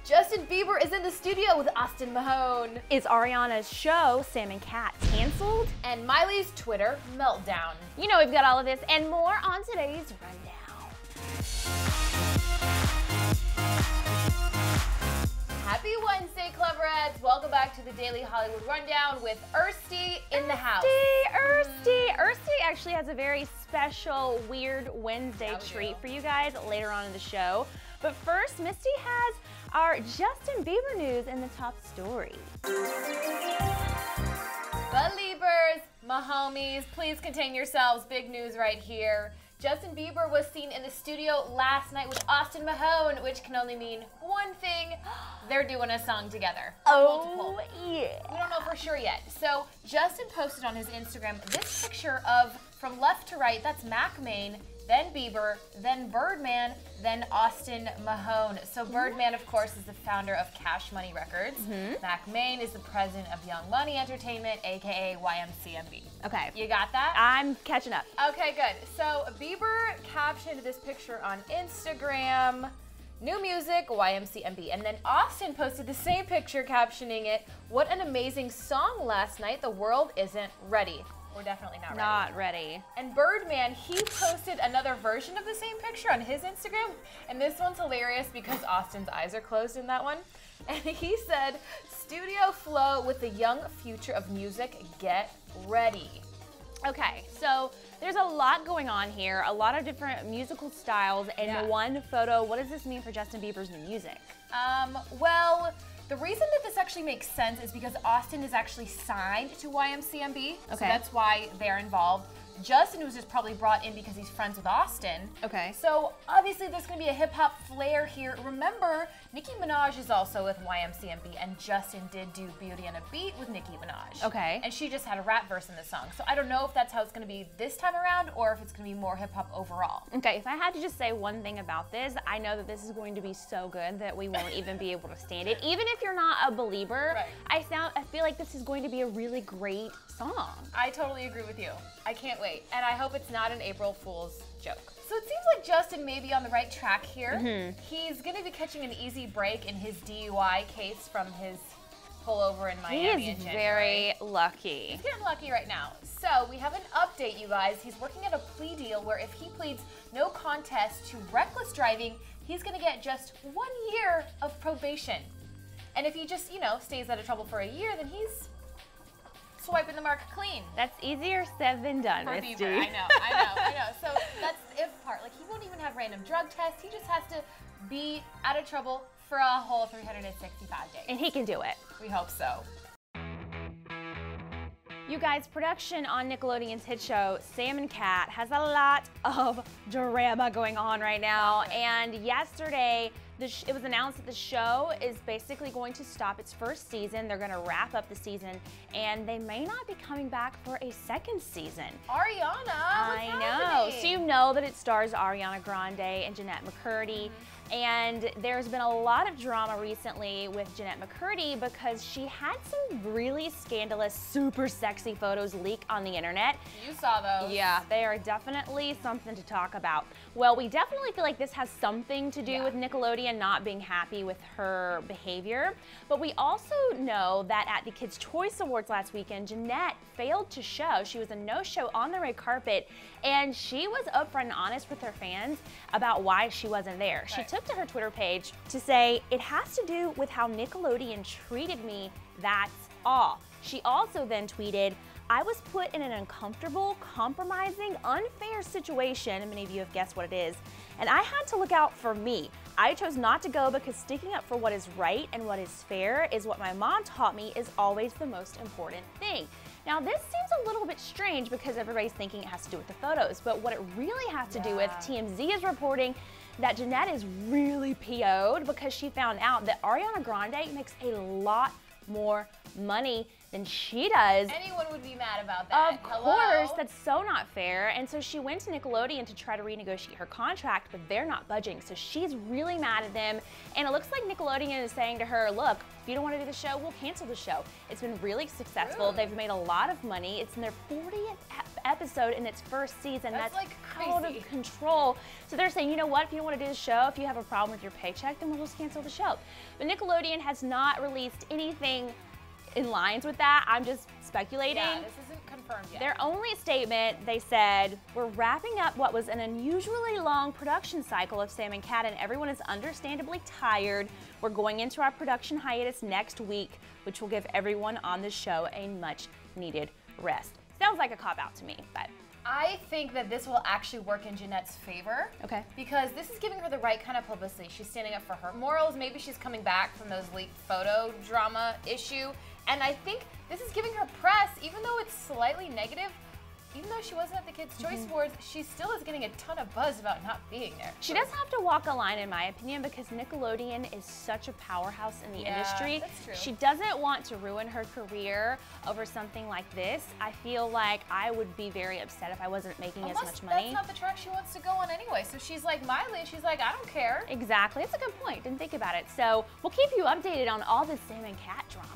Justin Bieber is in the studio with Austin Mahone. Is Ariana's show, Sam and Cat, canceled? And Miley's Twitter meltdown. You know we've got all of this and more on today's Rundown. Happy Wednesday, Clevverheads. Welcome back to the Daily Hollywood Rundown with Ersty in the house. Ersty actually has a very special Weird Wednesday treat for you guys later on in the show. But first, Misty has our Justin Bieber news in the top story. Beliebers, my homies, please contain yourselves. Big news right here. Justin Bieber was seen in the studio last night with Austin Mahone, which can only mean one thing. They're doing a song together. Oh, yeah. We don't know for sure yet. So Justin posted on his Instagram this picture of, from left to right, that's Mac Main, then Bieber, then Birdman, then Austin Mahone. So Birdman, of course, is the founder of Cash Money Records. Mac Main is the president of Young Money Entertainment, aka YMCMB. Okay. You got that? I'm catching up. Okay, good. So Bieber captioned this picture on Instagram, new music, YMCMB. And then Austin posted the same picture captioning it, what an amazing song last night, the world isn't ready. We're definitely not ready. Not ready. And Birdman, he posted another version of the same picture on his Instagram. And this one's hilarious because Austin's eyes are closed in that one. And he said, studio flow with the young future of music, get ready. Okay, so there's a lot going on here, a lot of different musical styles in one photo. What does this mean for Justin Bieber's new music? Well, the reason that this actually makes sense is because Austin is actually signed to YMCMB, so that's why they're involved. Justin was just probably brought in because he's friends with Austin. Okay. So obviously there's going to be a hip hop flair here. Remember, Nicki Minaj is also with YMCMB, and Justin did do Beauty and a Beat with Nicki Minaj. Okay. And she just had a rap verse in the song. So I don't know if that's how it's going to be this time around or if it's going to be more hip hop overall. Okay, if I had to just say one thing about this, I know that this is going to be so good that we won't even be able to stand it. Even if you're not a believer, I feel like this is going to be a really great song. I totally agree with you. I can't wait. And I hope it's not an April Fool's joke. So it seems like Justin may be on the right track here. He's going to be catching an easy break in his DUI case from his pullover in Miami in January. He is very lucky. He's getting lucky right now. So we have an update, you guys. He's working at a plea deal where if he pleads no contest to reckless driving, he's going to get just 1 year of probation. And if he just, you know, stays out of trouble for a year, then he's swiping the mark clean. That's easier said than done, for Misty. Bieber. I know. So that's the if part. Like, he won't even have random drug tests. He just has to be out of trouble for a whole 365 days. And he can do it. We hope so. You guys, production on Nickelodeon's hit show, Sam and Cat, has a lot of drama going on right now. And yesterday, it was announced that the show is basically going to stop its first season. They're going to wrap up the season, and they may not be coming back for a second season. Ariana, I know. So you know that it stars Ariana Grande and Jeanette McCurdy. And there's been a lot of drama recently with Jeanette McCurdy because she had some really scandalous, super sexy photos leak on the internet. You saw those. Yeah, they are definitely something to talk about. Well, we definitely feel like this has something to do with Nickelodeon not being happy with her behavior. But we also know that at the Kids' Choice Awards last weekend, Jeanette failed to show. She was a no-show on the red carpet, and she was upfront and honest with her fans about why she wasn't there. She took to her Twitter page to say, "It has to do with how Nickelodeon treated me, that's all." She also then tweeted, "I was put in an uncomfortable, compromising, unfair situation," and many of you have guessed what it is, "and I had to look out for me. I chose not to go because sticking up for what is right and what is fair is what my mom taught me is always the most important thing." Now, this seems a little bit strange because everybody's thinking it has to do with the photos, but what it really has to do with, TMZ is reporting that Jeanette is really PO'd because she found out that Ariana Grande makes a lot more money than she does. Anyone would be mad about that. Of course, that's so not fair. And so she went to Nickelodeon to try to renegotiate her contract, but they're not budging. So she's really mad at them. And it looks like Nickelodeon is saying to her, look, if you don't want to do the show, we'll cancel the show. It's been really successful. They've made a lot of money. It's in their 40th episode in its first season. That's like out of control. So they're saying, you know what, if you don't want to do the show, if you have a problem with your paycheck, then we'll just cancel the show. But Nickelodeon has not released anything in lines with that. I'm just speculating. Yeah, this isn't confirmed yet. Their only statement, they said, we're wrapping up what was an unusually long production cycle of Sam and Cat, and everyone is understandably tired. We're going into our production hiatus next week, which will give everyone on the show a much needed rest. Sounds like a cop-out to me, but. I think that this will actually work in Jeanette's favor. Okay. Because this is giving her the right kind of publicity. She's standing up for her morals. Maybe she's coming back from those leaked photo drama issue. And I think this is giving her press, even though it's slightly negative. Even though she wasn't at the Kids' Choice Awards, she still is getting a ton of buzz about not being there. She does have to walk a line, in my opinion, because Nickelodeon is such a powerhouse in the industry. That's true. She doesn't want to ruin her career over something like this. I feel like I would be very upset if I wasn't making as much money. That's not the track she wants to go on anyway. So she's like Miley, and she's like, I don't care. Exactly. It's a good point. Didn't think about it. So we'll keep you updated on all this Sam and Cat drama.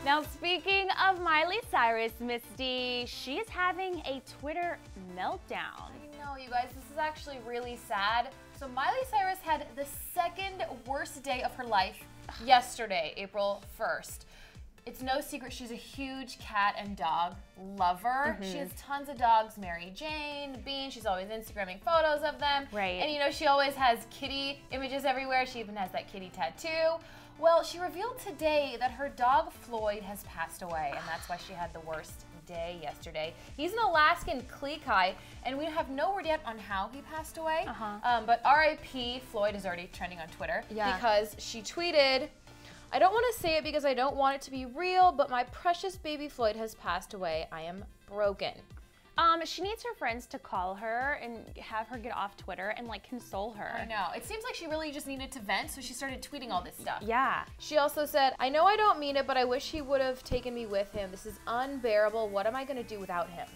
Now, speaking of Miley Cyrus, Miss D, she is having a Twitter meltdown. I know, you guys, this is actually really sad. So Miley Cyrus had the second worst day of her life yesterday, April 1st. It's no secret she's a huge cat and dog lover. She has tons of dogs, Mary Jane, Bean, she's always Instagramming photos of them. Right. And you know, she always has kitty images everywhere. She even has that kitty tattoo. Well, she revealed today that her dog Floyd has passed away, and that's why she had the worst day yesterday. He's an Alaskan Klekai, and we have no word yet on how he passed away. But R.I.P. Floyd is already trending on Twitter because she tweeted, I don't want to say it because I don't want it to be real, but my precious baby Floyd has passed away. I am broken. She needs her friends to call her and have her get off Twitter and like console her. I know. It seems like she really just needed to vent, so she started tweeting all this stuff. Yeah. She also said, I know I don't mean it, but I wish he would have taken me with him. This is unbearable. What am I going to do without him?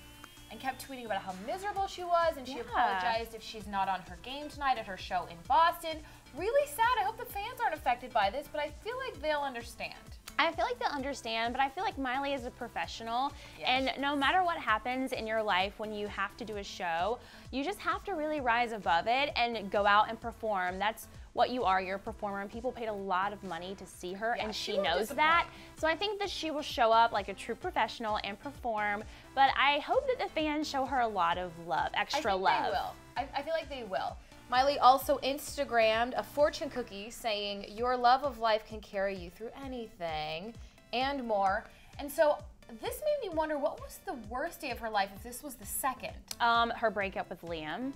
And kept tweeting about how miserable she was, and she apologized if she's not on her game tonight at her show in Boston. Really sad. I hope the fans aren't affected by this, but I feel like they'll understand. I feel like they'll understand, but I feel like Miley is a professional, and no matter what happens in your life when you have to do a show, you just have to really rise above it and go out and perform. That's what you are. You're a performer, and people paid a lot of money to see her, and she knows that. So I think that she will show up like a true professional and perform, but I hope that the fans show her a lot of love, extra love. I think they will. I feel like they will. Miley also Instagrammed a fortune cookie saying, your love of life can carry you through anything and more. And so this made me wonder, what was the worst day of her life if this was the second? Her breakup with Liam.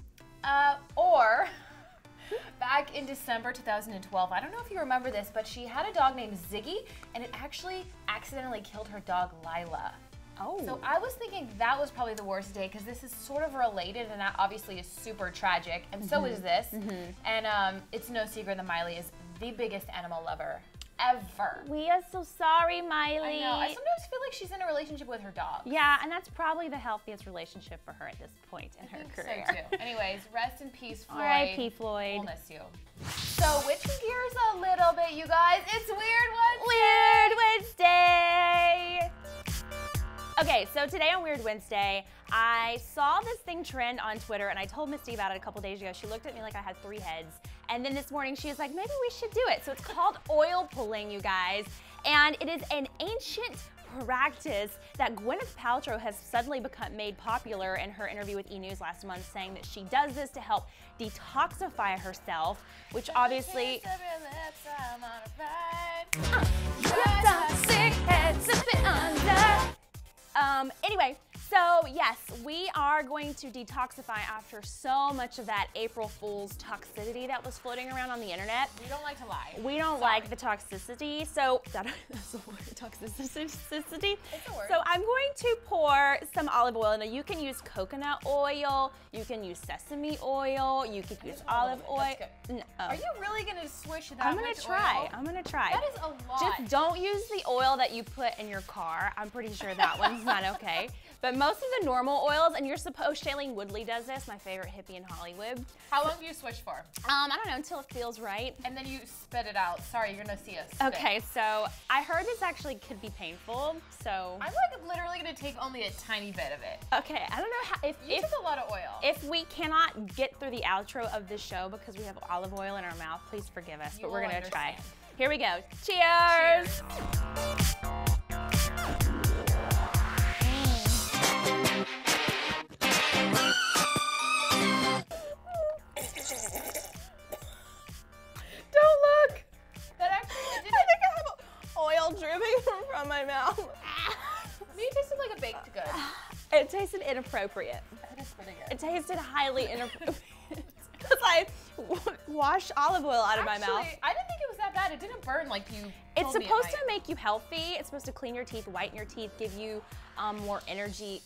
Or back in December 2012, I don't know if you remember this, but she had a dog named Ziggy, and it actually accidentally killed her dog Lila. Oh. So I was thinking that was probably the worst day because this is sort of related, and that obviously is super tragic, and so is this. And it's no secret that Miley is the biggest animal lover ever. We are so sorry, Miley. I know. I sometimes feel like she's in a relationship with her dog. Yeah, and that's probably the healthiest relationship for her at this point in her career. So too. Anyways, rest in peace, Floyd. R.I.P. Floyd. We'll miss you. So switching gears a little bit, you guys. It's Weird Wednesday. Weird Wednesday. Okay, so today on Weird Wednesday, I saw this thing trend on Twitter, and I told Misty about it a couple days ago. She looked at me like I had 3 heads, and then this morning she was like, maybe we should do it. So it's called oil pulling, you guys, and it is an ancient practice that Gwyneth Paltrow has suddenly made popular in her interview with E! News last month, saying that she does this to help detoxify herself, which obviously... Anyway, so yes, we are going to detoxify after so much of that April Fool's toxicity that was floating around on the internet. We don't like to lie. We don't like the toxicity, so that's the word, toxicity. It's a word. So I'm going to pour some olive oil. Now you can use coconut oil, you can use sesame oil, you could use olive oil. That's good. No. Are you really gonna swish that I'm gonna try. oil? I'm gonna try. That is a lot. Just don't use the oil that you put in your car. I'm pretty sure that one's not okay. But most of the normal oils, and you're supposed, Shailene Woodley does this, my favorite hippie in Hollywood. How long do you switch for? I don't know, until it feels right. And then you spit it out. Sorry, you're gonna see us spit. Okay, so I heard this actually could be painful, so. I'm like literally gonna take only a tiny bit of it. Okay, I don't know how, if took a lot of oil. If we cannot get through the outro of this show because we have olive oil in our mouth, please forgive us, but we're gonna try. Here we go. Cheers! Don't look! That actually, I think I have oil dripping from my mouth. Maybe it tasted like a baked good. It tasted inappropriate. That is pretty good. It tasted highly inappropriate. Because I washed olive oil out of my mouth. I didn't think it was that bad. It didn't burn like you It's supposed to make you healthy. It's supposed to clean your teeth, whiten your teeth, give you more energy.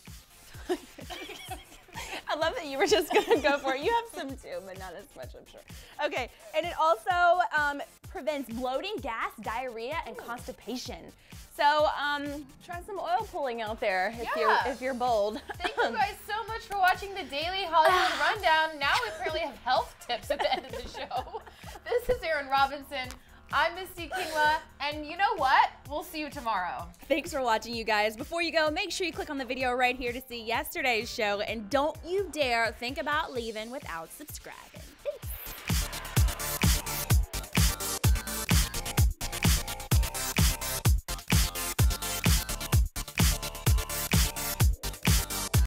I love that you were just gonna go for it. You have some too, but not as much, I'm sure. Okay, and it also prevents bloating, gas, diarrhea, and constipation. So try some oil pulling out there if you're bold. Thank you guys so much for watching the Daily Hollywood Rundown. Now we apparently have health tips at the end of the show. This is Erin Robinson. I'm Misty Kingla, and you know what? We'll see you tomorrow. Thanks for watching, you guys. Before you go, make sure you click on the video right here to see yesterday's show, and don't you dare think about leaving without subscribing.